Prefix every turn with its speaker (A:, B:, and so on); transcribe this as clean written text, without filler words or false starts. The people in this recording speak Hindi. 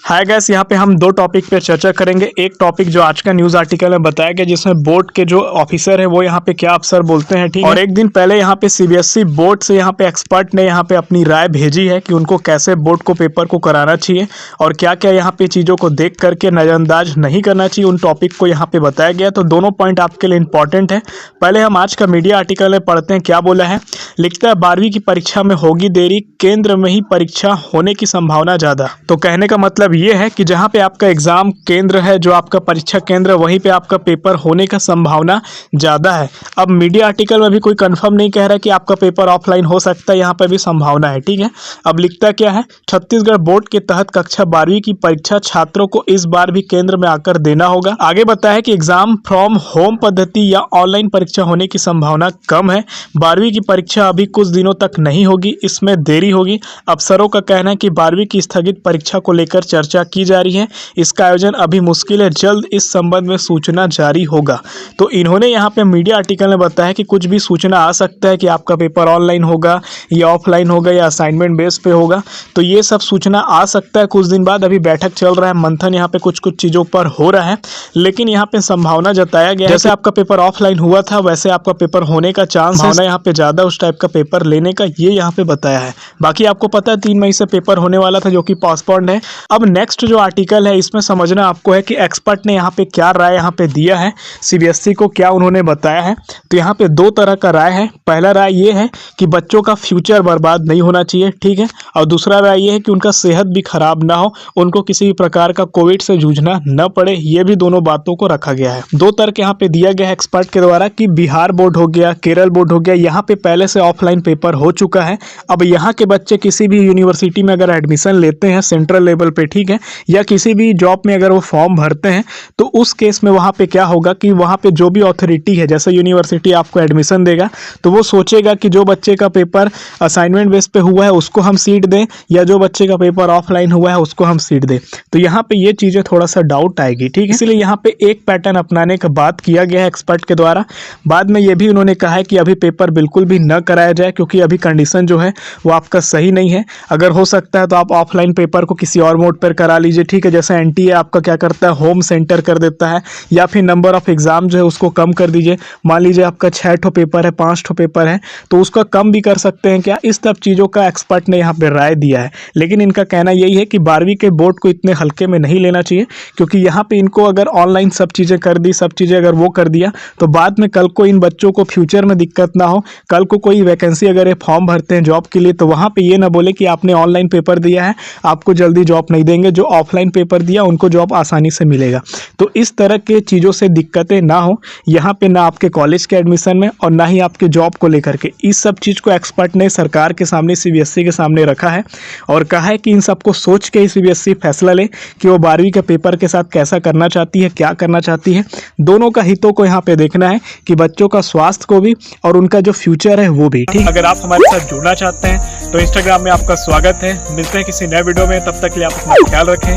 A: हाय गैस, यहाँ पे हम दो टॉपिक पे चर्चा करेंगे। एक टॉपिक जो आज का न्यूज़ आर्टिकल में बताया गया, जिसमें बोर्ड के जो ऑफिसर है वो यहाँ पे क्या अफसर बोलते हैं, ठीक है। और एक दिन पहले यहाँ पे सीबीएसई बोर्ड से यहाँ पे एक्सपर्ट ने यहाँ पे अपनी राय भेजी है कि उनको कैसे बोर्ड को पेपर को कराना चाहिए और क्या क्या यहाँ पे चीज़ों को देख करके नज़रअंदाज नहीं करना चाहिए। उन टॉपिक को यहाँ पे बताया गया, तो दोनों पॉइंट आपके लिए इंपॉर्टेंट है। पहले हम आज का मीडिया आर्टिकल में पढ़ते हैं क्या बोला है। लिखता है 12वीं की परीक्षा में होगी देरी, केंद्र में ही परीक्षा होने की संभावना ज़्यादा। तो कहने का मतलब ये है कि जहाँ पे आपका एग्जाम केंद्र है, जो आपका परीक्षा केंद्र है, वहीं पे आपका पेपर होने का संभावना ज़्यादा है। अब मीडिया आर्टिकल में भी कोई कंफर्म नहीं कह रहा कि आपका पेपर ऑफलाइन हो सकता है, यहाँ पर भी संभावना है, ठीक है। अब लिखता क्या है, छत्तीसगढ़ बोर्ड के तहत कक्षा 12वीं की परीक्षा छात्रों को इस बार भी केंद्र में आकर देना होगा। आगे बताया है कि एग्जाम फ्रॉम होम पद्धति या ऑनलाइन परीक्षा होने की संभावना कम है। 12वीं की परीक्षा अभी कुछ दिनों तक नहीं होगी, इसमें देरी होगी। अफसरों का कहना है कि 12वीं की स्थगित परीक्षा को लेकर चर्चा की जा रही है, इसका आयोजन अभी मुश्किल है, जल्द इस संबंध में सूचना जारी होगा। तो इन्होंने यहाँ पे मीडिया आर्टिकल में बताया कि कुछ भी सूचना आ सकता है कि आपका पेपर ऑनलाइन होगा या ऑफलाइन होगा या असाइनमेंट बेस पे होगा। तो ये सब सूचना आ सकता है कुछ दिन बाद। अभी बैठक चल रहा है, मंथन यहाँ पे कुछ चीज़ों पर हो रहा है, लेकिन यहाँ पे संभावना जताया गया है जैसे आपका पेपर ऑफलाइन हुआ था वैसे आपका पेपर होने का चांस है यहाँ पे ज़्यादा, उस टाइप का पेपर लेने का ये यहाँ पे बताया है। बाकी आपको पता है 3 मई से पेपर होने वाला था, जो कि पोस्टपोन्ड है। अब नेक्स्ट जो आर्टिकल है, इसमें समझना आपको है कि एक्सपर्ट ने यहाँ पे क्या राय यहाँ पे दिया है, सीबीएसई को क्या उन्होंने बताया है। तो यहाँ पे दो तरह का राय है। पहला राय ये है कि बच्चों का फ्यूचर बर्बाद नहीं होना चाहिए, ठीक है। और दूसरा राय ये है कि उनका सेहत भी खराब ना हो, उनको किसी भी प्रकार का कोविड से जूझना न पड़े। ये भी दोनों बातों को रखा गया है। दो तर्क यहाँ पे दिया गया है एक्सपर्ट के द्वारा कि बिहार बोर्ड हो गया, केरल बोर्ड हो गया, यहाँ पे पहले से ऑफलाइन पेपर हो चुका है। अब यहाँ के बच्चे किसी भी यूनिवर्सिटी में अगर एडमिशन लेते हैं सेंट्रल लेवल पे, ठीक है, या किसी भी जॉब में अगर वो फॉर्म भरते हैं, तो उस केस में वहाँ पे क्या होगा कि वहाँ पे जो भी अथॉरिटी है, जैसे यूनिवर्सिटी आपको एडमिशन देगा, तो वो सोचेगा कि जो बच्चे का पेपर असाइनमेंट बेस पे हुआ है उसको हम सीट दें, या जो बच्चे का पेपर ऑफलाइन हुआ है उसको हम सीट दें। तो यहाँ पे ये चीज़ें थोड़ा सा डाउट आएगी, ठीक है। इसलिए यहाँ पे एक पैटर्न अपनाने का बात किया गया है एक्सपर्ट के द्वारा। बाद में ये भी उन्होंने कहा है कि अभी पेपर बिल्कुल भी न कराया जाए, क्योंकि अभी कंडीशन जो है वो आपका सही नहीं है। अगर हो सकता है तो आप ऑफलाइन पेपर को किसी और मोड पर करा लीजिए, ठीक है। जैसे एनटीए आपका क्या करता है, होम सेंटर कर देता है, या फिर नंबर ऑफ एग्जाम जो है उसको कम कर दीजिए। मान लीजिए आपका 6 ठो पेपर है, 5 ठो पेपर है, तो उसका कम भी कर सकते हैं क्या। इस सब चीज़ों का एक्सपर्ट ने यहाँ पे राय दिया है। लेकिन इनका कहना यही है कि 12वीं के बोर्ड को इतने हल्के में नहीं लेना चाहिए, क्योंकि यहाँ पे इनको अगर ऑनलाइन सब चीज़ें कर दी, सब चीज़ें अगर वो कर दिया, तो बाद में कल को इन बच्चों को फ्यूचर में दिक्कत ना हो। कल को कोई वैकेंसी अगर ये फॉर्म भरते हैं जॉब के लिए, तो वहाँ पे ये ना बोले कि आपने ऑनलाइन पेपर दिया है, आपको जल्दी जॉब नहीं देंगे। जो ऑफलाइन पेपर दिया उनको जॉब आसानी से मिलेगा। तो इस तरह के चीज़ों से दिक्कतें ना हो यहाँ पे, ना आपके कॉलेज के एडमिशन में और ना ही आपके जॉब को लेकर के। इस सब चीज़ को एक्सपर्ट ने सरकार के सामने, सीबीएसई के सामने रखा है और कहा है कि इन सबको सोच के ही सीबीएसई फैसला ले कि वो 12वीं के पेपर के साथ कैसा करना चाहती है, क्या करना चाहती है। दोनों का हितों को यहाँ पे देखना है कि बच्चों का स्वास्थ्य को भी और उनका जो फ्यूचर है वो भी, ठीक। अगर आप हमारे साथ जुड़ना चाहते हैं तो इंस्टाग्राम में आपका स्वागत है। मिलते हैं किसी नए वीडियो में, तब तक के लिए आप अपना ख्याल रखें।